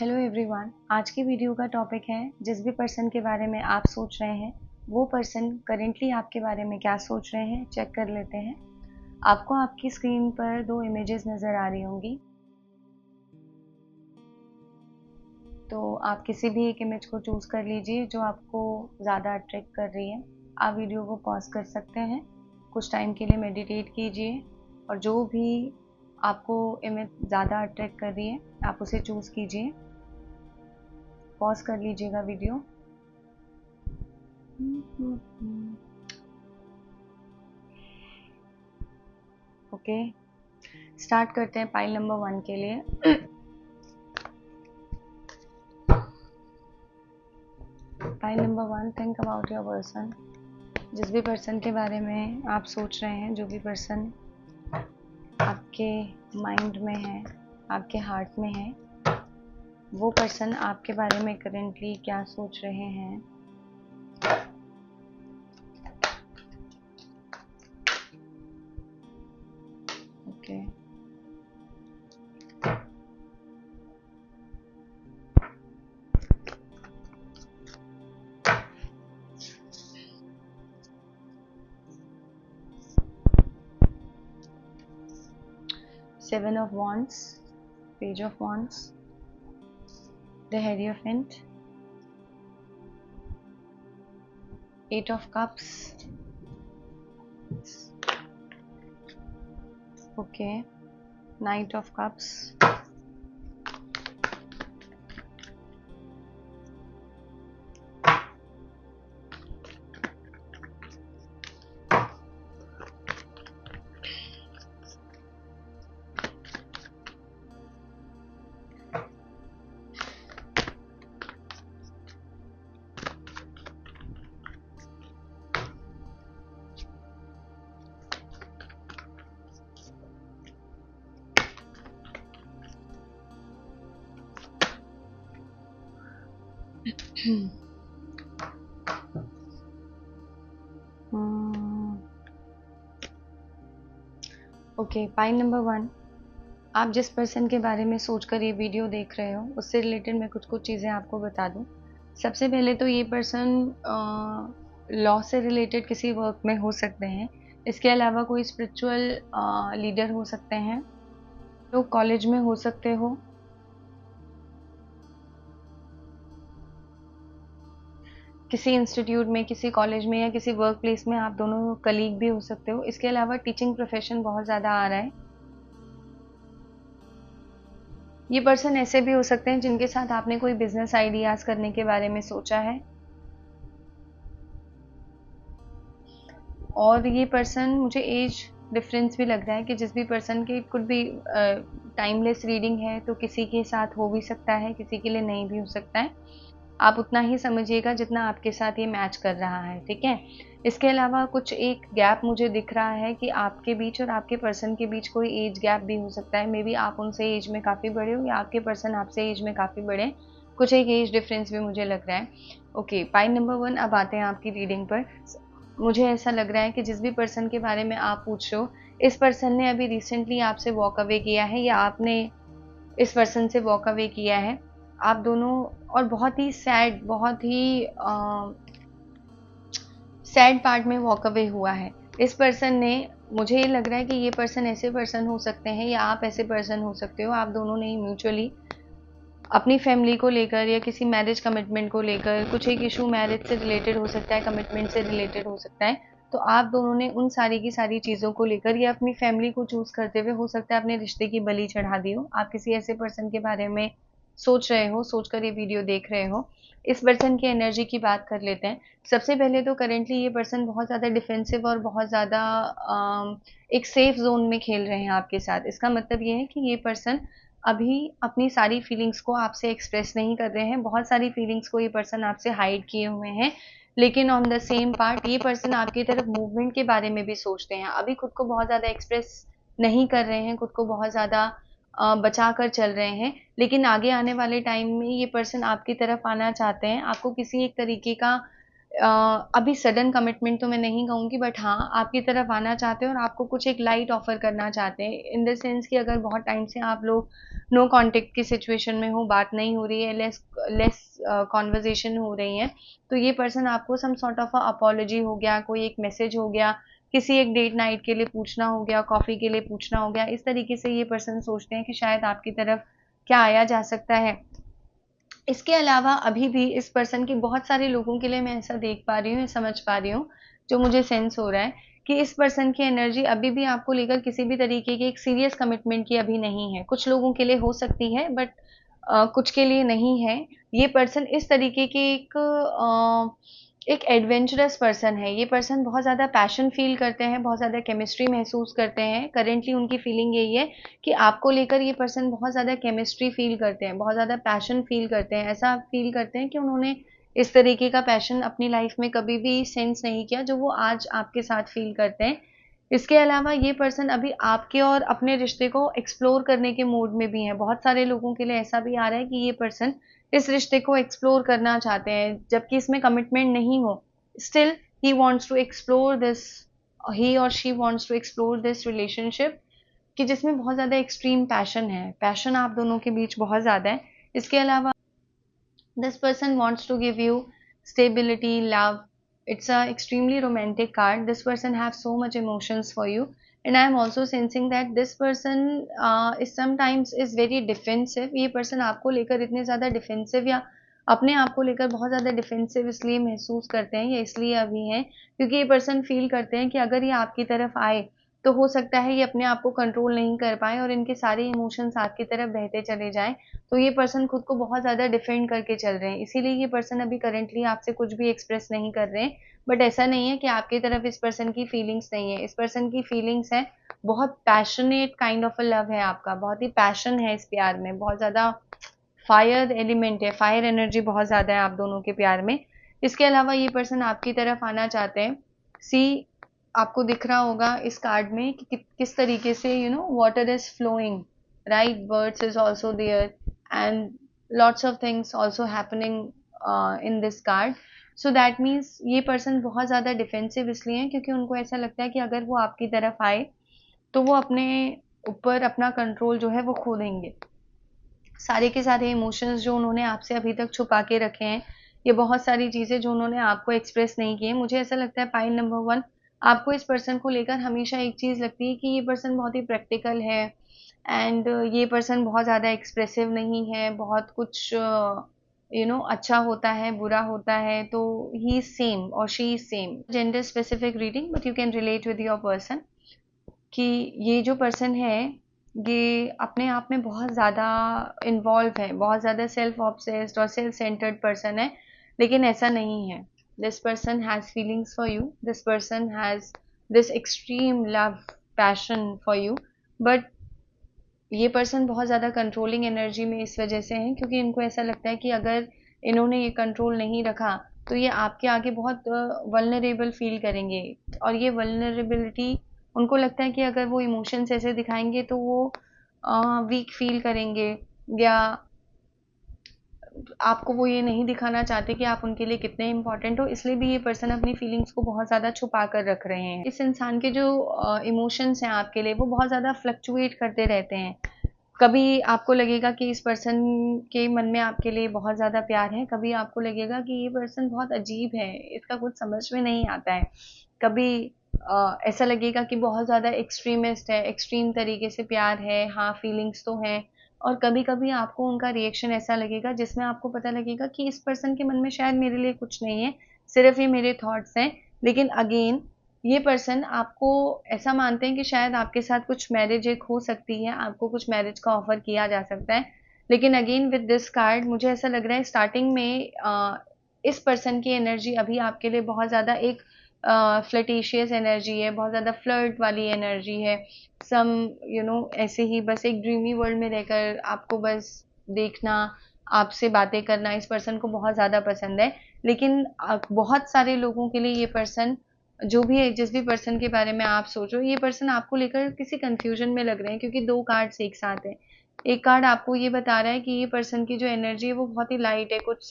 Hello everyone, आज की video का टॉपिक है जिस भी पर्सन के बारे में आप सोच रहे हैं वो पर्सन करेंटली आपके बारे में क्या सोच रहे हैं चेक कर लेते हैं। आपको आपकी स्क्रीन पर दो इमेजेस नज़र आ रही होंगी, तो आप किसी भी एक इमेज को चूज़ कर लीजिए जो आपको ज़्यादा अट्रैक्ट कर रही है। आप वीडियो को पॉज कर सकते हैं, कुछ टाइम के लिए मेडिटेट कीजिए और जो भी आपको इमेज ज़्यादा अट्रैक्ट कर रही है आप उसे चूज़ कीजिए। पॉज कर लीजिएगा वीडियो। ओके, स्टार्ट करते हैं पाइल नंबर 1 के लिए। Pile number 1, think about your person. जिस भी पर्सन के बारे में आप सोच रहे हैं, जो भी पर्सन आपके माइंड में है, आपके हार्ट में है, वो पर्सन आपके बारे में करेंटली क्या सोच रहे हैं। Okay, Seven of Wands, Page of Wands, the Hierophant, Eight of Cups, okay, Knight of Cups, okay. Pile number 1, आप जिस पर्सन के बारे में सोचकर ये वीडियो देख रहे हो उससे रिलेटेड मैं कुछ चीज़ें आपको बता दूं। सबसे पहले तो ये पर्सन लॉ से रिलेटेड किसी वर्क में हो सकते हैं। इसके अलावा कोई स्पिरिचुअल लीडर हो सकते हैं, लोग कॉलेज में हो सकते हो, किसी इंस्टीट्यूट में, किसी कॉलेज में या किसी वर्क प्लेस में आप दोनों कलीग भी हो सकते हो। इसके अलावा टीचिंग प्रोफेशन बहुत ज़्यादा आ रहा है। ये पर्सन ऐसे भी हो सकते हैं जिनके साथ आपने कोई बिजनेस आइडियाज करने के बारे में सोचा है। और ये पर्सन, मुझे एज डिफरेंस भी लग रहा है कि जिस भी पर्सन के, it could be timeless reading है तो किसी के साथ हो भी सकता है, किसी के लिए नहीं भी हो सकता है। आप उतना ही समझिएगा जितना आपके साथ ये मैच कर रहा है, ठीक है। इसके अलावा कुछ एक गैप मुझे दिख रहा है कि आपके बीच और आपके पर्सन के बीच कोई एज गैप भी हो सकता है। मे बी आप उनसे एज में काफ़ी बड़े हो या आपके पर्सन आपसे एज में काफ़ी बड़े, कुछ एक एज डिफरेंस भी मुझे लग रहा है। ओके, पाइल नंबर 1, अब आते हैं आपकी रीडिंग पर। मुझे ऐसा लग रहा है कि जिस भी पर्सन के बारे में आप पूछ रहे हो, इस पर्सन ने अभी रिसेंटली आपसे वॉक अवे किया है या आपने इस पर्सन से वॉक अवे किया है। आप दोनों, और बहुत ही सैड, बहुत ही सैड पार्ट में वॉक अवे हुआ है इस पर्सन ने। मुझे ये लग रहा है कि ये पर्सन ऐसे पर्सन हो सकते हैं या आप ऐसे पर्सन हो सकते हो। आप दोनों ने म्यूचुअली अपनी फैमिली को लेकर या किसी मैरिज कमिटमेंट को लेकर, कुछ एक इशू मैरिज से रिलेटेड हो सकता है, कमिटमेंट से रिलेटेड हो सकता है, तो आप दोनों ने उन सारी की सारी चीज़ों को लेकर या अपनी फैमिली को चूज करते हुए हो सकता है अपने रिश्ते की बलि चढ़ा दी हो। आप किसी ऐसे पर्सन के बारे में सोच रहे हो, सोचकर ये वीडियो देख रहे हो। इस पर्सन की एनर्जी की बात कर लेते हैं। सबसे पहले तो करेंटली ये पर्सन बहुत ज़्यादा डिफेंसिव और बहुत ज़्यादा एक सेफ जोन में खेल रहे हैं आपके साथ। इसका मतलब ये है कि ये पर्सन अभी अपनी सारी फीलिंग्स को आपसे एक्सप्रेस नहीं कर रहे हैं। बहुत सारी फीलिंग्स को ये पर्सन आपसे हाइड किए हुए हैं, लेकिन ऑन द सेम पार्ट ये पर्सन आपकी तरफ मूवमेंट के बारे में भी सोचते हैं। अभी खुद को बहुत ज़्यादा एक्सप्रेस नहीं कर रहे हैं, खुद को बहुत ज़्यादा बचा कर चल रहे हैं, लेकिन आगे आने वाले टाइम में ये पर्सन आपकी तरफ आना चाहते हैं। आपको किसी एक तरीके का अभी सडन कमिटमेंट तो मैं नहीं कहूँगी, बट हाँ, आपकी तरफ आना चाहते हैं और आपको कुछ एक लाइट ऑफ़र करना चाहते हैं। इन द सेंस कि अगर बहुत टाइम से आप लोग नो कॉन्टैक्ट की सिचुएशन में हो, बात नहीं हो रही है, लेस लेस कन्वर्सेशन हो रही है, तो ये पर्सन आपको some sort of a apology हो गया, कोई एक मैसेज हो गया, किसी एक डेट नाइट के लिए पूछना हो गया, कॉफ़ी के लिए पूछना हो गया, इस तरीके से ये पर्सन सोचते हैं कि शायद आपकी तरफ क्या आया जा सकता है। इसके अलावा अभी भी इस पर्सन की बहुत सारे लोगों के लिए मैं ऐसा देख पा रही हूँ, समझ पा रही हूँ, जो मुझे सेंस हो रहा है कि इस पर्सन की एनर्जी अभी भी आपको लेकर किसी भी तरीके की एक सीरियस कमिटमेंट की अभी नहीं है। कुछ लोगों के लिए हो सकती है, बट कुछ के लिए नहीं है। ये पर्सन इस तरीके के एक एडवेंचरस पर्सन है। ये पर्सन बहुत ज़्यादा पैशन फ़ील करते हैं, बहुत ज़्यादा केमिस्ट्री महसूस करते हैं। करेंटली उनकी फीलिंग यही है कि आपको लेकर ये पर्सन बहुत ज़्यादा केमिस्ट्री फ़ील करते हैं, बहुत ज़्यादा पैशन फ़ील करते हैं। ऐसा फ़ील करते हैं कि उन्होंने इस तरीके का पैशन अपनी लाइफ़ में कभी भी सेंस नहीं किया, जो वो आज आपके साथ फ़ील करते हैं। इसके अलावा ये पर्सन अभी आपके और अपने रिश्ते को एक्सप्लोर करने के मूड में भी हैं। बहुत सारे लोगों के लिए ऐसा भी आ रहा है कि ये पर्सन इस रिश्ते को एक्सप्लोर करना चाहते हैं, जबकि इसमें कमिटमेंट नहीं हो। Still he wants to explore this, he और she wants to explore this relationship, कि जिसमें बहुत ज़्यादा एक्सट्रीम पैशन है। पैशन आप दोनों के बीच बहुत ज़्यादा है। इसके अलावा this person wants to give you stability, love. It's a extremely romantic card. This person have so much emotions for you, and I am also sensing that this person is sometimes is very defensive. ये person आपको लेकर इतने ज़्यादा defensive या अपने आप को लेकर बहुत ज़्यादा डिफेंसिव इसलिए महसूस करते हैं या इसलिए अभी हैं, क्योंकि ये पर्सन फील करते हैं कि अगर ये आपकी तरफ आए तो हो सकता है ये अपने आप को कंट्रोल नहीं कर पाए और इनके सारे इमोशंस आपकी तरफ बहते चले जाएं। तो ये पर्सन खुद को बहुत ज़्यादा डिफेंड करके चल रहे हैं, इसीलिए ये पर्सन अभी करेंटली आपसे कुछ भी एक्सप्रेस नहीं कर रहे हैं। बट ऐसा नहीं है कि आपकी तरफ इस पर्सन की फीलिंग्स नहीं है, इस पर्सन की फीलिंग्स है। बहुत passionate kind of a love है आपका, बहुत ही पैशन है इस प्यार में, बहुत ज़्यादा फायर एलिमेंट है, फायर एनर्जी बहुत ज़्यादा है आप दोनों के प्यार में। इसके अलावा ये पर्सन आपकी तरफ आना चाहते हैं। सी, आपको दिख रहा होगा इस कार्ड में कि किस तरीके से water is flowing, right, birds is also there and lots of things also happening in this card. So that means ये पर्सन बहुत ज़्यादा डिफेंसिव इसलिए हैं क्योंकि उनको ऐसा लगता है कि अगर वो आपकी तरफ आए तो वो अपने ऊपर अपना कंट्रोल जो है वो खो देंगे। सारे के सारे इमोशंस जो उन्होंने आपसे अभी तक छुपा के रखे हैं, ये बहुत सारी चीज़ें जो उन्होंने आपको एक्सप्रेस नहीं की हैं, मुझे ऐसा लगता है पाइन नंबर 1, आपको इस पर्सन को लेकर हमेशा एक चीज़ लगती है कि ये पर्सन बहुत ही प्रैक्टिकल है एंड ये पर्सन बहुत ज़्यादा एक्सप्रेसिव नहीं है, बहुत कुछ अच्छा होता है, बुरा होता है, तो ही इज़ सेम और she is same. Gender specific reading, but you can relate with your person कि ये जो पर्सन है, ये अपने आप में बहुत ज़्यादा इन्वॉल्व है, बहुत ज़्यादा सेल्फ ऑब्सेस्ड और सेल्फ सेंटर्ड पर्सन है, लेकिन ऐसा नहीं है। This person has feelings for you, this person has this extreme love, passion for you, but ये पर्सन बहुत ज़्यादा कंट्रोलिंग एनर्जी में इस वजह से हैं क्योंकि इनको ऐसा लगता है कि अगर इन्होंने ये कंट्रोल नहीं रखा तो ये आपके आगे बहुत वल्नरेबल फील करेंगे, और ये वल्नरेबिलिटी उनको लगता है कि अगर वो इमोशंस ऐसे दिखाएंगे तो वो वीक फील करेंगे, या आपको वो ये नहीं दिखाना चाहते कि आप उनके लिए कितने इम्पोर्टेंट हो, इसलिए भी ये पर्सन अपनी फीलिंग्स को बहुत ज़्यादा छुपा कर रख रहे हैं। इस इंसान के जो इमोशंस हैं आपके लिए वो बहुत ज़्यादा फ्लक्चुएट करते रहते हैं। कभी आपको लगेगा कि इस पर्सन के मन में आपके लिए बहुत ज़्यादा प्यार है, कभी आपको लगेगा कि ये पर्सन बहुत अजीब है, इसका कुछ समझ में नहीं आता है। कभी ऐसा लगेगा कि बहुत ज़्यादा एक्सट्रीमिस्ट है, एक्सट्रीम तरीके से प्यार है, हाँ फीलिंग्स तो हैं, और कभी-कभी आपको उनका रिएक्शन ऐसा लगेगा जिसमें आपको पता लगेगा कि इस पर्सन के मन में शायद मेरे लिए कुछ नहीं है, सिर्फ़ ये मेरे थॉट्स हैं। लेकिन अगेन ये पर्सन आपको ऐसा मानते हैं कि शायद आपके साथ कुछ मैरिज एक हो सकती है, आपको कुछ मैरिज का ऑफ़र किया जा सकता है। लेकिन अगेन विद दिस कार्ड मुझे ऐसा लग रहा है स्टार्टिंग में इस पर्सन की एनर्जी अभी आपके लिए बहुत ज़्यादा एक फ्लर्टिशियस एनर्जी है, बहुत ज़्यादा फ्लर्ट वाली एनर्जी है। सम ऐसे ही बस एक ड्रीमी वर्ल्ड में रहकर आपको बस देखना, आपसे बातें करना इस पर्सन को बहुत ज़्यादा पसंद है। लेकिन बहुत सारे लोगों के लिए ये पर्सन, जो भी है, जिस भी पर्सन के बारे में आप सोच रहे हो, ये पर्सन आपको लेकर किसी कन्फ्यूजन में लग रहे हैं क्योंकि 2 कार्ड्स एक साथ हैं। एक कार्ड आपको ये बता रहा है कि ये पर्सन की जो एनर्जी है वो बहुत ही लाइट है, कुछ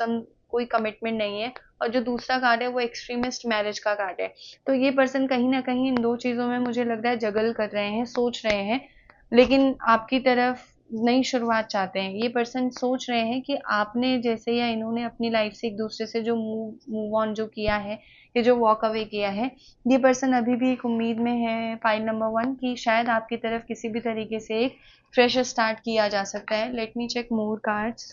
कोई कमिटमेंट नहीं है, और जो दूसरा कार्ड है वो एक्सट्रीमिस्ट मैरिज का कार्ड है। तो ये पर्सन कहीं न कहीं इन 2 चीज़ों में मुझे लग रहा है जगल कर रहे हैं, सोच रहे हैं, लेकिन आपकी तरफ नई शुरुआत चाहते हैं। ये पर्सन सोच रहे हैं कि आपने जैसे या इन्होंने अपनी लाइफ से एक-दूसरे से जो मूव ऑन जो किया है, ये जो वॉक अवे किया है, ये पर्सन अभी भी एक उम्मीद में है पाइल नंबर 1 कि शायद आपकी तरफ किसी भी तरीके से एक फ्रेश स्टार्ट किया जा सकता है। Let me check more cards.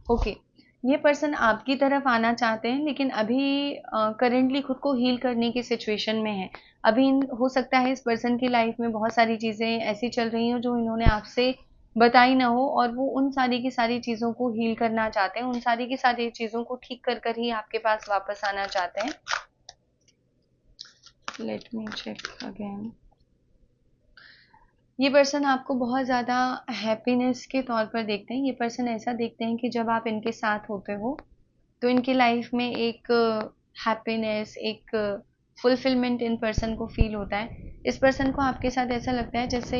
Okay, ये पर्सन आपकी तरफ आना चाहते हैं, लेकिन अभी करेंटली खुद को हील करने की सिचुएशन में है। अभी हो सकता है इस पर्सन की लाइफ में बहुत सारी चीज़ें ऐसी चल रही हों जो इन्होंने आपसे बताई ना हो, और वो उन सारी की सारी चीज़ों को हील करना चाहते हैं, उन सारी की सारी चीज़ों को ठीक कर ही आपके पास वापस आना चाहते हैं। Let me check again. ये पर्सन आपको बहुत ज़्यादा हैप्पीनेस के तौर पर देखते हैं। ये पर्सन ऐसा देखते हैं कि जब आप इनके साथ होते हो, तो इनकी लाइफ में एक हैप्पीनेस, एक फुलफिलमेंट इन पर्सन को फ़ील होता है। इस पर्सन को आपके साथ ऐसा लगता है जैसे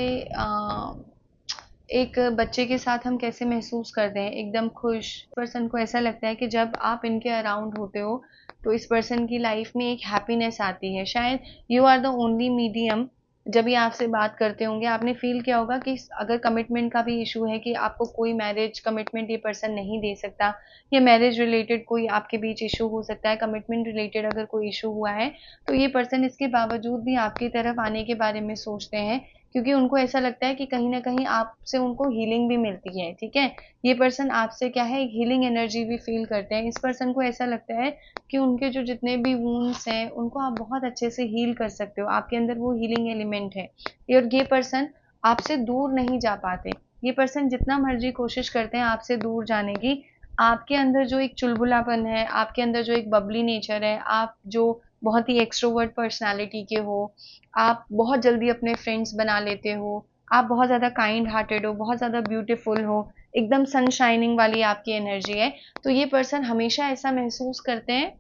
एक बच्चे के साथ हम कैसे महसूस करते हैं, एकदम खुश। पर्सन को ऐसा लगता है कि जब आप इनके अराउंड होते हो, तो इस पर्सन की लाइफ में एक हैप्पीनेस आती है। शायद you are the only medium. जब ये आपसे बात करते होंगे, आपने फ़ील किया होगा कि अगर कमिटमेंट का भी इश्यू है कि आपको कोई मैरिज कमिटमेंट ये पर्सन नहीं दे सकता, या मैरिज रिलेटेड कोई आपके बीच इश्यू हो सकता है, कमिटमेंट रिलेटेड अगर कोई इश्यू हुआ है, तो ये पर्सन इसके बावजूद भी आपकी तरफ आने के बारे में सोचते हैं, क्योंकि उनको ऐसा लगता है कि कहीं न कहीं आपसे उनको हीलिंग भी मिलती है, ठीक है? ये पर्सन आपसे क्या है, एक हीलिंग एनर्जी भी फ़ील करते हैं। इस पर्सन को ऐसा लगता है कि उनके जो जितने भी वुंड्स हैं, उनको आप बहुत अच्छे से हील कर सकते हो। आपके अंदर वो हीलिंग एलिमेंट है, और ये पर्सन आपसे दूर नहीं जा पाते। ये पर्सन जितना मर्ज़ी कोशिश करते हैं आपसे दूर जाने की, आपके अंदर जो एक चुलबुलापन है, आपके अंदर जो एक बबली नेचर है, आप जो बहुत ही एक्सट्रोवर्ट पर्सनैलिटी के हो, आप बहुत जल्दी अपने फ्रेंड्स बना लेते हो, आप बहुत ज़्यादा काइंड हार्टेड हो, बहुत ज़्यादा ब्यूटीफुल हो, एकदम सन शाइनिंग वाली आपकी एनर्जी है। तो ये पर्सन हमेशा ऐसा महसूस करते हैं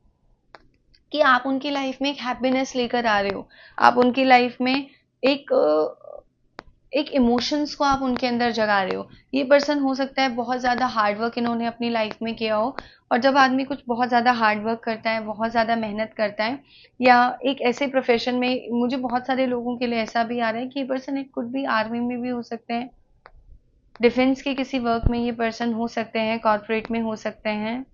कि आप उनकी लाइफ में एक हैप्पीनेस लेकर आ रहे हो। आप उनकी लाइफ में एक एक इमोशंस को आप उनके अंदर जगा रहे हो। ये पर्सन हो सकता है बहुत ज़्यादा हार्ड वर्क इन्होंने अपनी लाइफ में किया हो, और जब आदमी कुछ बहुत ज़्यादा हार्ड वर्क करता है, बहुत ज़्यादा मेहनत करता है, या एक ऐसे प्रोफ़ेशन में, मुझे बहुत सारे लोगों के लिए ऐसा भी आ रहा है कि ये person it could be army में भी हो सकते हैं, डिफेंस के किसी वर्क में ये पर्सन हो सकते हैं, कॉर्पोरेट में हो सकते हैं।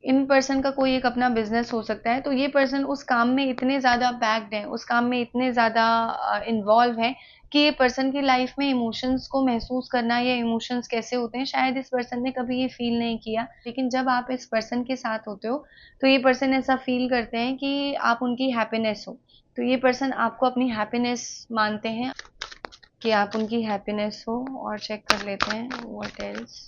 इन पर्सन का कोई एक अपना बिजनेस हो सकता है, तो ये पर्सन उस काम में इतने ज़्यादा पैक्ड हैं, उस काम में इतने ज़्यादा इन्वॉल्व हैं कि ये पर्सन की लाइफ में इमोशंस को महसूस करना, या इमोशंस कैसे होते हैं, शायद इस पर्सन ने कभी ये फ़ील नहीं किया। लेकिन जब आप इस पर्सन के साथ होते हो, तो ये पर्सन ऐसा फ़ील करते हैं कि आप उनकी हैप्पीनेस हो। तो ये पर्सन आपको अपनी हैप्पीनेस मानते हैं, कि आप उनकी हैप्पीनेस हो। और चेक कर लेते हैं व्हाट एल्स।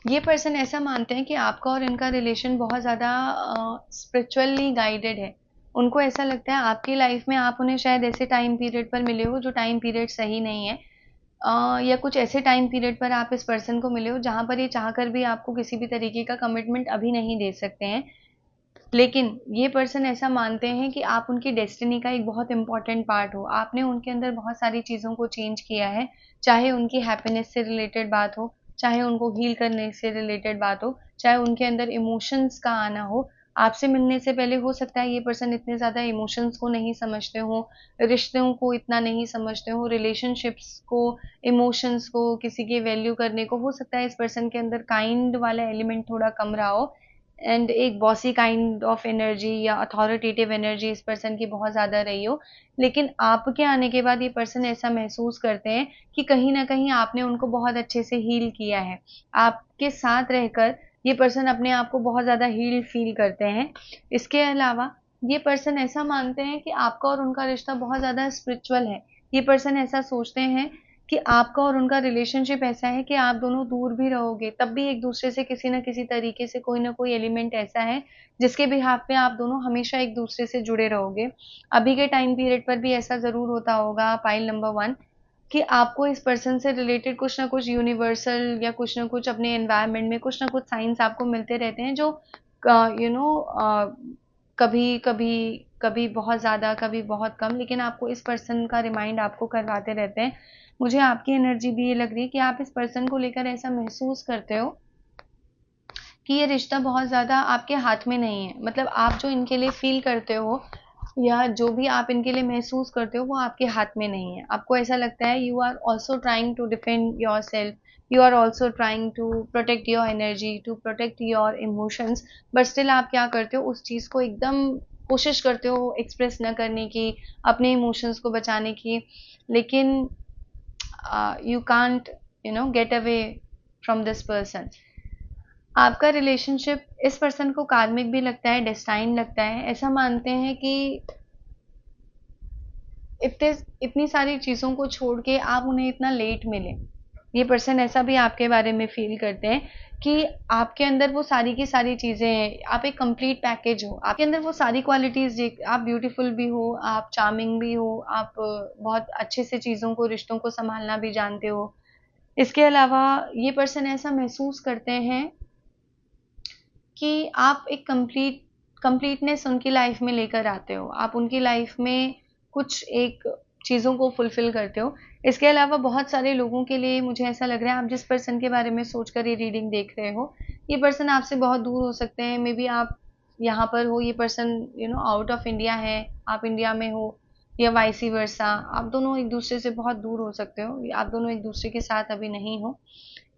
ये पर्सन ऐसा मानते हैं कि आपका और इनका रिलेशन बहुत ज़्यादा स्पिरिचुअली गाइडेड है। उनको ऐसा लगता है आपकी लाइफ में आप उन्हें शायद ऐसे टाइम पीरियड पर मिले हो जो टाइम पीरियड सही नहीं है, या कुछ ऐसे टाइम पीरियड पर आप इस पर्सन को मिले हो जहाँ पर ये चाहकर भी आपको किसी भी तरीके का कमिटमेंट अभी नहीं दे सकते हैं। लेकिन ये पर्सन ऐसा मानते हैं कि आप उनकी डेस्टिनी का एक बहुत इम्पोर्टेंट पार्ट हो। आपने उनके अंदर बहुत सारी चीज़ों को चेंज किया है, चाहे उनकी हैप्पीनेस से रिलेटेड बात हो, चाहे उनको हील करने से रिलेटेड बात हो, चाहे उनके अंदर इमोशंस का आना हो। आपसे मिलने से पहले हो सकता है ये पर्सन इतने ज़्यादा इमोशंस को नहीं समझते हों, रिश्तों को इतना नहीं समझते हों, रिलेशनशिप्स को, इमोशंस को, किसी की वैल्यू करने को। हो सकता है इस पर्सन के अंदर काइंड वाला एलिमेंट थोड़ा कम रहा हो, एंड एक बॉसी काइंड ऑफ एनर्जी या अथॉरिटेटिव एनर्जी इस पर्सन की बहुत ज़्यादा रही हो। लेकिन आपके आने के बाद ये पर्सन ऐसा महसूस करते हैं कि कहीं न कहीं आपने उनको बहुत अच्छे से हील किया है। आपके साथ रहकर ये पर्सन अपने आप को बहुत ज़्यादा हील्ड फ़ील करते हैं। इसके अलावा ये पर्सन ऐसा मानते हैं कि आपका और उनका रिश्ता बहुत ज़्यादा स्पिरिचुअल है। ये पर्सन ऐसा सोचते हैं कि आपका और उनका रिलेशनशिप ऐसा है कि आप दोनों दूर भी रहोगे, तब भी एक-दूसरे से किसी न किसी तरीके से कोई न कोई एलिमेंट ऐसा है, जिसके बिहाफ़ पे आप दोनों हमेशा एक-दूसरे से जुड़े रहोगे। अभी के टाइम पीरियड पर भी ऐसा ज़रूर होता होगा, पाइल नंबर 1। कि आपको इस पर्सन से रिलेटेड कुछ ना कुछ यूनिवर्सल या कुछ ना कुछ अपने एनवायरनमेंट में कुछ ना कुछ साइंस आपको मिलते रहते हैं जो कभी कभी कभी बहुत ज़्यादा कभी बहुत कम, लेकिन आपको इस पर्सन का रिमाइंड आपको करवाते रहते हैं। मुझे आपकी एनर्जी भी ये लग रही है कि आप इस पर्सन को लेकर ऐसा महसूस करते हो कि ये रिश्ता बहुत ज़्यादा आपके हाथ में नहीं है। मतलब आप जो इनके लिए फील करते हो या जो भी आप इनके लिए महसूस करते हो वो आपके हाथ में नहीं है। आपको ऐसा लगता है you are also trying to defend yourself, you are also trying to protect your energy, to protect your emotions, but still आप क्या करते हो उस चीज़ को एकदम कोशिश करते हो एक्सप्रेस न करने की, अपने इमोशंस को बचाने की, लेकिन you can't get away from this person. आपका रिलेशनशिप इस पर्सन को कार्मिक भी लगता है, डेस्टाइन लगता है। ऐसा मानते हैं कि इतनी सारी चीज़ों को छोड़ के आप उन्हें इतना लेट मिले। ये पर्सन ऐसा भी आपके बारे में फ़ील करते हैं कि आपके अंदर वो सारी की सारी चीज़ें हैं, आप एक कंप्लीट पैकेज हो। आपके अंदर वो सारी क्वालिटीज़ आप ब्यूटीफुल भी हो, आप चार्मिंग भी हो, आप बहुत अच्छे से चीज़ों को, रिश्तों को सँभालना भी जानते हो। इसके अलावा ये पर्सन ऐसा महसूस करते हैं कि आप एक कंप्लीटनेस उनकी लाइफ में लेकर आते हो। आप उनकी लाइफ में कुछ एक चीज़ों को फुलफ़िल करते हो। इसके अलावा बहुत सारे लोगों के लिए मुझे ऐसा लग रहा है आप जिस पर्सन के बारे में सोचकर ये रीडिंग देख रहे हो, ये पर्सन आपसे बहुत दूर हो सकते हैं। मेबी आप यहाँ पर हो, ये पर्सन आउट ऑफ इंडिया है, आप इंडिया में हो या वाइस वर्सा। आप दोनों एक-दूसरे से बहुत दूर हो सकते हो। आप दोनों एक-दूसरे के साथ अभी नहीं हो।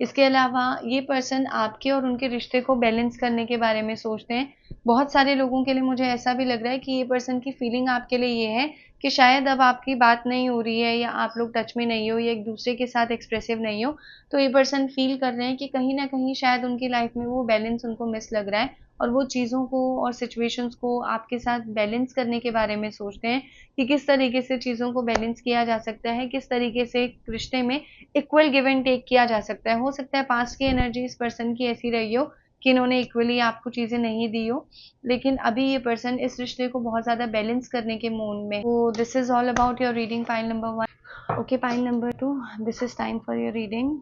इसके अलावा ये पर्सन आपके और उनके रिश्ते को बैलेंस करने के बारे में सोचते हैं। बहुत सारे लोगों के लिए मुझे ऐसा भी लग रहा है कि ये पर्सन की फीलिंग आपके लिए ये है कि शायद अब आपकी बात नहीं हो रही है या आप लोग टच में नहीं हो या एक-दूसरे के साथ एक्सप्रेसिव नहीं हो, तो ये पर्सन फ़ील कर रहे हैं कि कहीं न कहीं शायद उनकी लाइफ़ में वो बैलेंस उनको मिस लग रहा है और वो चीज़ों को और सिचुएशंस को आपके साथ बैलेंस करने के बारे में सोचते हैं कि किस तरीके से चीज़ों को बैलेंस किया जा सकता है, किस तरीके से एक रिश्ते में इक्वल गिव एंड टेक किया जा सकता है। हो सकता है पास्ट की एनर्जी इस पर्सन की ऐसी रही हो कि इन्होंने इक्वली आपको चीज़ें नहीं दी हो, लेकिन अभी ये पर्सन इस रिश्ते को बहुत ज़्यादा बैलेंस करने के मूड में। तो this is all about your reading pile number 1। Okay, pile number 2, this is time for your reading.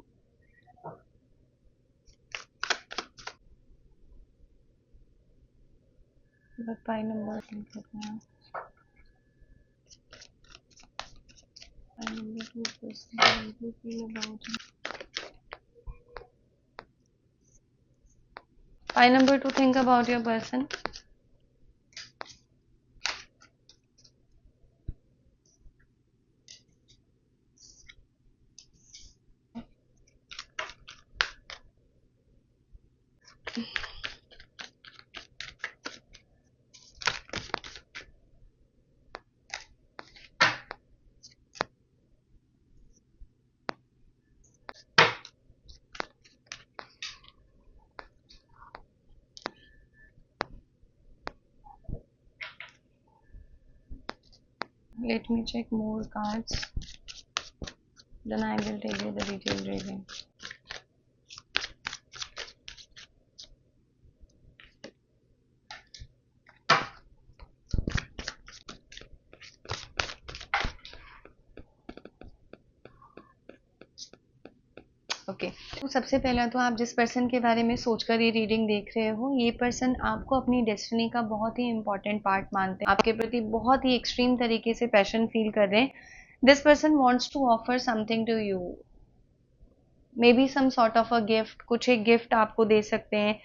Pile number 2 feel about it. Pile number 2, think about your person. Let me check more cards. Then I will tell you the detailed reading. Okay, तो सबसे पहला तो आप जिस person के बारे में सोचकर ये रीडिंग देख रहे हो, ये पर्सन आपको अपनी डेस्टिनी का बहुत ही इंपॉर्टेंट पार्ट मानते हैं। आपके प्रति बहुत ही एक्सट्रीम तरीके से पैशन फील कर रहे हैं। This person wants to offer something to you, maybe some sort of a gift, कुछ एक गिफ्ट आपको दे सकते हैं।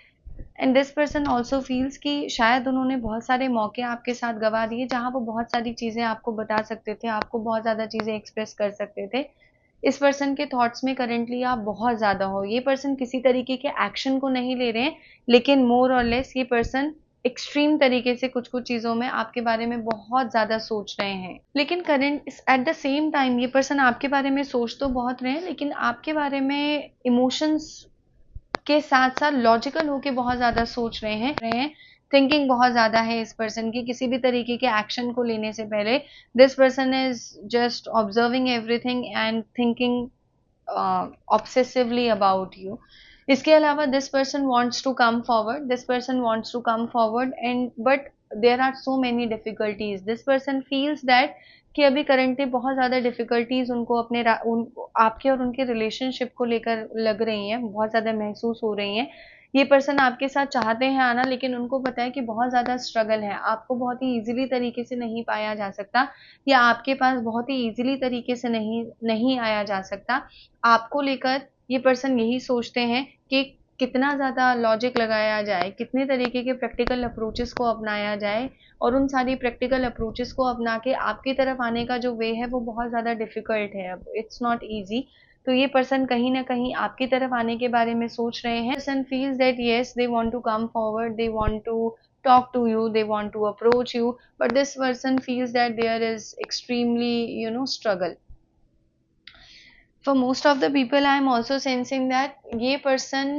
And this person also feels कि शायद उन्होंने बहुत सारे मौके आपके साथ गवा दिए जहाँ वो बहुत सारी चीज़ें आपको बता सकते थे, आपको बहुत ज़्यादा चीज़ें एक्सप्रेस कर सकते थे। इस पर्सन के थॉट्स में करंटली आप बहुत ज़्यादा हो। ये पर्सन किसी तरीके के एक्शन को नहीं ले रहे हैं, लेकिन मोर और लेस ये पर्सन एक्सट्रीम तरीके से कुछ-कुछ चीज़ों में आपके बारे में बहुत ज़्यादा सोच रहे हैं। लेकिन current at the same time ये पर्सन आपके बारे में सोच तो बहुत रहे हैं, लेकिन आपके बारे में इमोशंस के साथ-साथ लॉजिकल होके बहुत ज़्यादा सोच रहे हैं। थिंकिंग बहुत ज़्यादा है इस पर्सन की, किसी भी तरीके के एक्शन को लेने से पहले। This person is just observing everything and thinking obsessively about you. इसके अलावा this person wants to come forward, this person wants to come forward and but there are so many difficulties. This person feels that कि अभी currently बहुत ज़्यादा difficulties उनको आपके और उनके रिलेशनशिप को लेकर लग रही हैं, बहुत ज़्यादा महसूस हो रही हैं। ये पर्सन आपके साथ चाहते हैं आना, लेकिन उनको पता है कि बहुत ज़्यादा स्ट्रगल है, आपको बहुत ही ईज़िली तरीके से नहीं पाया जा सकता, या आपके पास बहुत ही ईज़िली तरीके से नहीं आया जा सकता। आपको लेकर ये पर्सन यही सोचते हैं कि कितना ज़्यादा लॉजिक लगाया जाए, कितने तरीके के प्रैक्टिकल अप्रोचेस को अपनाया जाए, और उन सारी प्रैक्टिकल अप्रोचेस को अपना के आपकी तरफ आने का जो वे है वो बहुत ज़्यादा डिफ़िकल्ट है, अब इट्स नॉट ईज़ी। तो ये पर्सन कहीं न कहीं आपकी तरफ आने के बारे में सोच रहे हैं। Person feels that yes they want to come forward, they want to talk to you, they want to approach you, but this person feels that there is extremely, struggle. For most of the people I am also sensing that ये person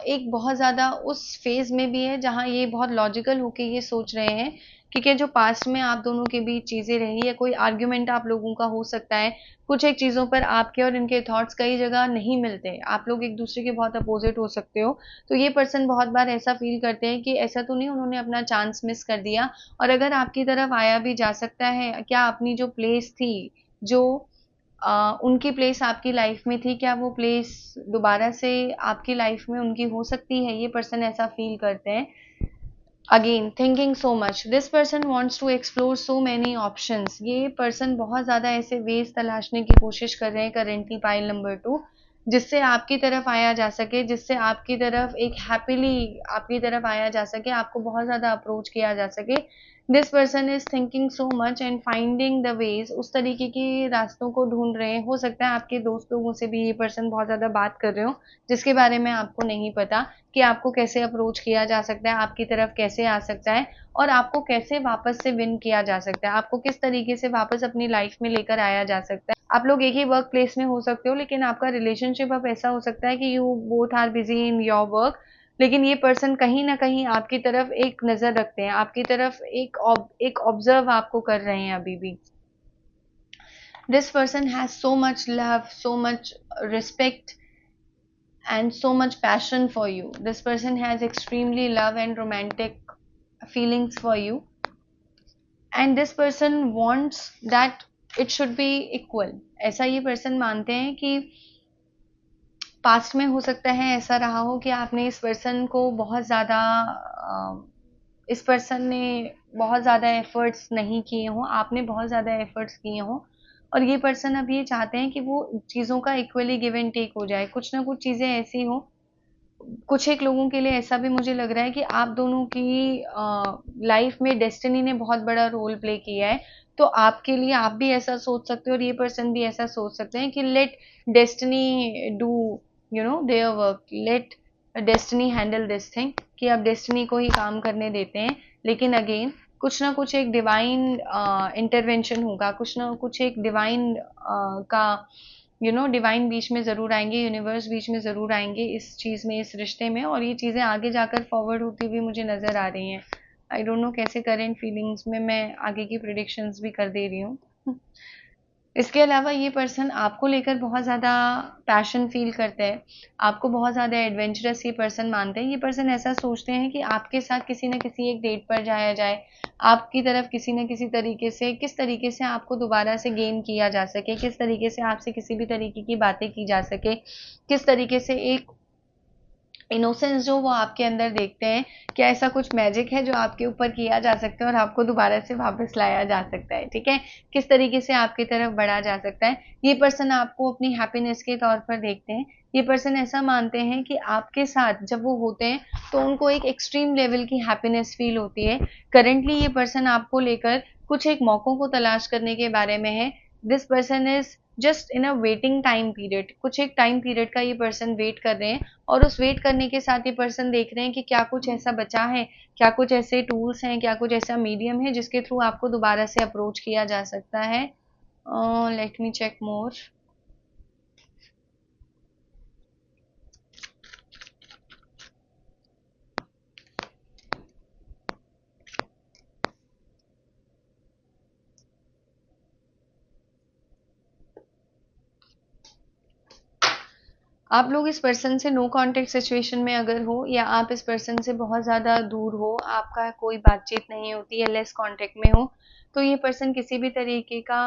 एक बहुत ज़्यादा उस phase में भी है जहाँ ये बहुत लॉजिकल होके ये सोच रहे हैं कि क्या जो पास्ट में आप दोनों के बीच चीज़ें रही है, कोई आर्ग्यूमेंट आप लोगों का हो सकता है, कुछ एक चीज़ों पर आपके और इनके थॉट्स कई जगह नहीं मिलते, आप लोग एक दूसरे के बहुत अपोजिट हो सकते हो। तो ये पर्सन बहुत बार ऐसा फील करते हैं कि ऐसा तो नहीं उन्होंने अपना चांस मिस कर दिया, और अगर आपकी तरफ आया भी जा सकता है, क्या अपनी जो प्लेस थी, जो उनकी प्लेस आपकी लाइफ में थी, क्या वो प्लेस दोबारा से आपकी लाइफ में उनकी हो सकती है? ये पर्सन ऐसा फील करते हैं। Again thinking so much, this person wants to explore so many options. ये पर्सन बहुत ज़्यादा ऐसे वेज तलाशने की कोशिश कर रहे हैं करेंटली पाइल नंबर 2, जिससे आपकी तरफ आया जा सके, जिससे आपकी तरफ एक हैप्पीली आपकी तरफ आया जा सके, आपको बहुत ज़्यादा अप्रोच किया जा सके। This person is thinking so much and finding the ways, उस तरीके के रास्तों को ढूंढ रहे हैं। हो सकता है आपके दोस्त लोगों से भी ये पर्सन बहुत ज़्यादा बात कर रहे हो, जिसके बारे में आपको नहीं पता कि आपको कैसे अप्रोच किया जा सकता है, आपकी तरफ कैसे आ सकता है, और आपको कैसे वापस से विन किया जा सकता है, आपको किस तरीके से वापस अपनी लाइफ में लेकर आया जा सकता है। आप लोग एक ही वर्क प्लेस में हो सकते हो, लेकिन आपका रिलेशनशिप अब ऐसा हो सकता है कि you both are busy in your work, लेकिन ये पर्सन कहीं न कहीं आपकी तरफ एक नज़र रखते हैं, आपकी तरफ एक ऑब्ज़र्व आपको कर रहे हैं अभी भी। This person has so much love, so much respect and so much passion for you. This person has extremely love and romantic feelings for you. And this person wants that it should be equal. ऐसा ये person मानते हैं कि past में हो सकता है ऐसा रहा हो कि आपने इस पर्सन को बहुत ज़्यादा इस पर्सन ने बहुत ज़्यादा एफर्ट्स नहीं किए हों, आपने बहुत ज़्यादा एफर्ट्स किए हों, और ये पर्सन अब ये चाहते हैं कि वो चीज़ों का इक्वली गिव एंड टेक हो जाए। कुछ ना कुछ चीज़ें ऐसी हों, कुछ एक लोगों के लिए ऐसा भी मुझे लग रहा है कि आप दोनों की लाइफ में डेस्टिनी ने बहुत बड़ा रोल प्ले किया है। तो आपके लिए आप भी ऐसा सोच सकते हो और ये पर्सन भी ऐसा सोच सकते हैं कि let destiny do their work, let destiny handle this thing, कि अब डेस्टिनी को ही काम करने देते हैं। लेकिन अगेन कुछ ना कुछ एक डिवाइन इंटरवेंशन होगा, कुछ ना कुछ एक डिवाइन का डिवाइन बीच में ज़रूर आएंगे, यूनिवर्स बीच में ज़रूर आएंगे इस चीज़ में, इस रिश्ते में, और ये चीज़ें आगे जाकर फॉरवर्ड होती हुई मुझे नज़र आ रही हैं। आई डोंट नो कैसे करेंट फीलिंग्स में मैं आगे की प्रिडिक्शंस भी कर दे रही हूँ। इसके अलावा ये पर्सन आपको लेकर बहुत ज़्यादा पैशन फ़ील करता है, आपको बहुत ज़्यादा एडवेंचरस ये पर्सन मानते हैं। ये पर्सन ऐसा सोचते हैं कि आपके साथ किसी न किसी एक डेट पर जाया जाए, आपकी तरफ किसी न किसी तरीके से, किस तरीके से आपको दोबारा से गेन किया जा सके, किस तरीके से आपसे किसी भी तरीके की बातें की जा सके, किस तरीके से एक इनोसेंस जो वो आपके अंदर देखते हैं, क्या ऐसा कुछ मैजिक है जो आपके ऊपर किया जा सकता है और आपको दोबारा से वापस लाया जा सकता है, ठीक है? किस तरीके से आपकी तरफ बढ़ा जा सकता है। ये पर्सन आपको अपनी हैप्पीनेस के तौर पर देखते हैं। ये पर्सन ऐसा मानते हैं कि आपके साथ जब वो होते हैं, तो उनको एक एक्सट्रीम लेवल की हैप्पीनेस फ़ील होती है। करंटली ये पर्सन आपको लेकर कुछ एक मौकों को तलाश करने के बारे में है। This person is just in a waiting time period, कुछ एक टाइम पीरियड का ये पर्सन वेट कर रहे हैं, और उस वेट करने के साथ ये पर्सन देख रहे हैं कि क्या कुछ ऐसा बचा है, क्या कुछ ऐसे टूल्स हैं, क्या कुछ ऐसा मीडियम है जिसके थ्रू आपको दोबारा से अप्रोच किया जा सकता है। लेट मी चेक मोर। आप लोग इस पर्सन से नो कॉन्टेक्ट सिचुएशन में अगर हो, या आप इस पर्सन से बहुत ज़्यादा दूर हो, आपका कोई बातचीत नहीं होती है, लेस कॉन्टेक्ट में हो, तो ये पर्सन किसी भी तरीके का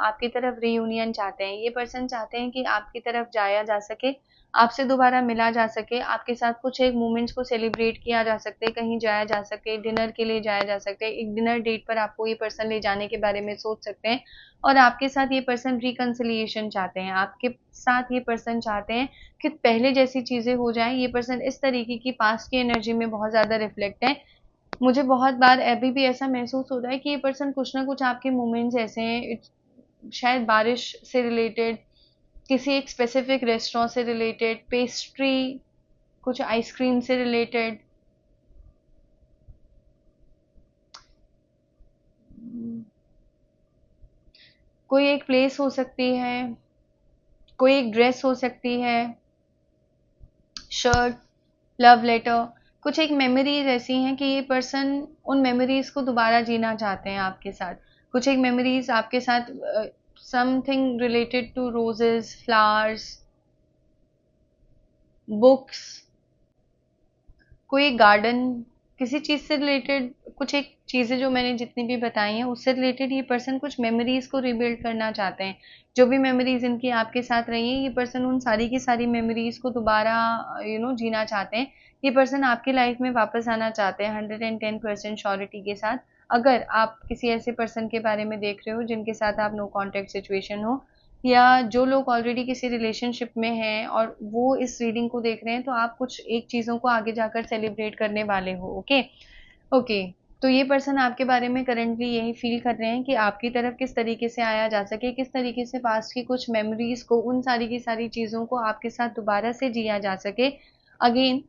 आपकी तरफ रियूनियन चाहते हैं। ये पर्सन चाहते हैं कि आपकी तरफ जाया जा सके, आपसे दोबारा मिला जा सके, आपके साथ कुछ एक मोमेंट्स को सेलिब्रेट किया जा सकते, कहीं जाया जा सके, डिनर के लिए जाया जा सकते, एक डिनर डेट पर आपको ये पर्सन ले जाने के बारे में सोच सकते हैं। और आपके साथ ये पर्सन रिकंसिलिएशन चाहते हैं, आपके साथ ये पर्सन चाहते हैं कि पहले जैसी चीज़ें हो जाएँ। ये पर्सन इस तरीके की पास्ट की एनर्जी में बहुत ज़्यादा रिफ्लेक्ट है। मुझे बहुत बार अभी भी ऐसा महसूस होता है कि ये पर्सन कुछ ना कुछ आपके मोमेंट्स ऐसे हैं, शायद बारिश से रिलेटेड, किसी एक स्पेसिफिक रेस्टोरेंट से रिलेटेड, पेस्ट्री, कुछ आइसक्रीम से रिलेटेड, कोई एक प्लेस हो सकती है, कोई एक ड्रेस हो सकती है, शर्ट, लव लेटर, कुछ एक मेमोरीज ऐसी हैं कि ये पर्सन उन मेमोरीज को दोबारा जीना चाहते हैं आपके साथ। कुछ एक मेमोरीज आपके साथ, something related to roses, flowers, books, कोई गार्डन, किसी चीज़ से रिलेटेड, कुछ एक चीज़ें जो मैंने जितनी भी बताई हैं उससे रिलेटेड ये पर्सन कुछ मेमोरीज को रिबिल्ड करना चाहते हैं। जो भी मेमोरीज इनकी आपके साथ रही हैं, ये पर्सन उन सारी की सारी मेमोरीज को दोबारा जीना चाहते हैं। ये पर्सन आपकी लाइफ में वापस आना चाहते हैं 110% श्योरिटी के साथ। अगर आप किसी ऐसे पर्सन के बारे में देख रहे हो जिनके साथ आप नो कॉन्टैक्ट सिचुएशन हो, या जो लोग ऑलरेडी किसी रिलेशनशिप में हैं और वो इस रीडिंग को देख रहे हैं, तो आप कुछ एक चीज़ों को आगे जाकर सेलिब्रेट करने वाले हो। Okay, okay. तो ये पर्सन आपके बारे में करंटली यही फील कर रहे हैं कि आपकी तरफ किस तरीके से आया जा सके, किस तरीके से पास्ट की कुछ मेमोरीज को, उन सारी की सारी चीज़ों को आपके साथ दोबारा से जिया जा सके। अगेन,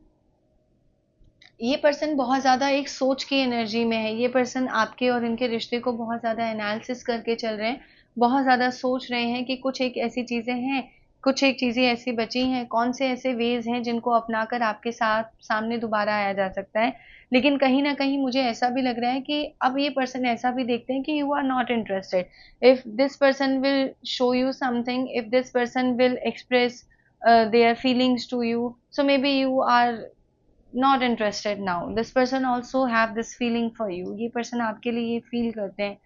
ये पर्सन बहुत ज़्यादा एक सोच की एनर्जी में है। ये पर्सन आपके और इनके रिश्ते को बहुत ज़्यादा एनालिसिस करके चल रहे हैं, बहुत ज़्यादा सोच रहे हैं कि कुछ एक ऐसी चीज़ें हैं, कुछ एक चीज़ें ऐसी बची हैं, कौन से ऐसे वेज़ हैं जिनको अपनाकर आपके साथ सामने दोबारा आया जा सकता है। लेकिन कहीं न कहीं मुझे ऐसा भी लग रहा है कि अब ये पर्सन ऐसा भी देखते हैं कि you are not interested. If this person will show you something, if this person will express their feelings to you, so maybe you are not interested now. This person also have this feeling for you. ये person आपके लिए ये feel करते हैं।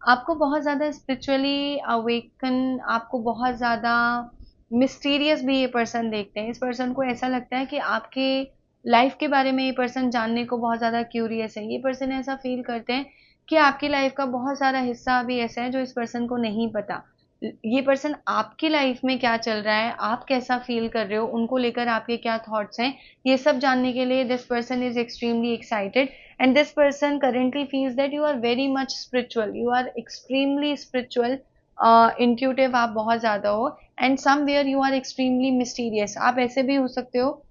आपको बहुत ज़्यादा spiritually awaken, आपको बहुत ज़्यादा mysterious भी ये person देखते हैं। इस person को ऐसा लगता है कि आपके लाइफ के बारे में ये पर्सन जानने को बहुत ज़्यादा क्यूरियस है। ये पर्सन ऐसा फील करते हैं कि आपकी लाइफ का बहुत सारा हिस्सा अभी ऐसा है जो इस पर्सन को नहीं पता। ये पर्सन आपकी लाइफ में क्या चल रहा है, आप कैसा फील कर रहे हो, उनको लेकर आपके क्या थॉट्स हैं, ये सब जानने के लिए this person is extremely excited. And this person currently feels that you are very much spiritual, you are extremely spiritual, intuitive आप बहुत ज़्यादा हो, and somewhere you are extremely mysterious. आप ऐसे भी हो सकते हो।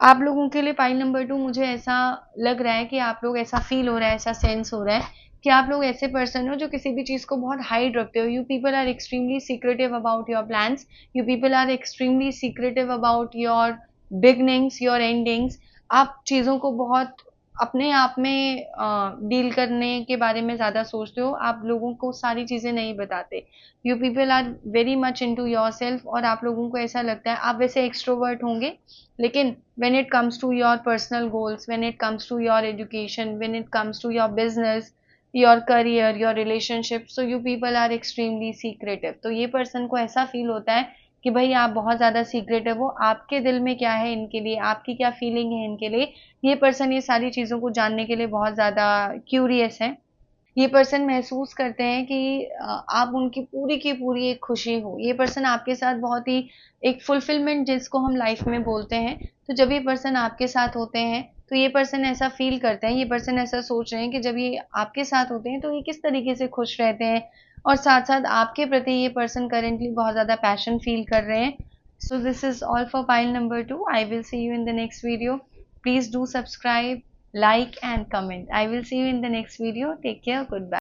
आप लोगों के लिए पाइल नंबर 2, मुझे ऐसा लग रहा है कि आप लोग, ऐसा फील हो रहा है, ऐसा सेंस हो रहा है कि आप लोग ऐसे पर्सन हो जो किसी भी चीज़ को बहुत हाइड रखते हो। You people are extremely secretive about your plans, you people are extremely secretive about your beginnings, your endings. आप चीज़ों को बहुत अपने आप में डील करने के बारे में ज़्यादा सोचते हो, आप लोगों को सारी चीज़ें नहीं बताते। You people are very much into yourself, और आप लोगों को ऐसा लगता है आप वैसे एक्सट्रोवर्ट होंगे, लेकिन when it comes to your personal goals, when it comes to your education, when it comes to your business, your career, your relationship, so you people are extremely secretive। तो ये पर्सन को ऐसा feel होता है कि भाई आप बहुत ज़्यादा सीक्रेटिव हो, आपके दिल में क्या है इनके लिए, आपकी क्या फीलिंग है इनके लिए। ये पर्सन ये सारी चीज़ों को जानने के लिए बहुत ज़्यादा क्यूरियस है। ये पर्सन महसूस करते हैं कि आप उनकी पूरी की पूरी एक खुशी हो। ये पर्सन आपके साथ बहुत ही एक फुलफिलमेंट जिसको हम लाइफ में बोलते हैं, तो जब ये पर्सन आपके साथ होते हैं, तो ये पर्सन ऐसा फ़ील करते हैं, ये पर्सन ऐसा सोच रहे हैं कि जब ये आपके साथ होते हैं, तो ये किस तरीके से खुश रहते हैं, और साथ-साथ आपके प्रति ये पर्सन करेंटली बहुत ज़्यादा पैशन फ़ील कर रहे हैं। So this is all for pile number 2. I will see you in the next video. Please do subscribe, like and comment. I will see you in the next video. Take care. Goodbye.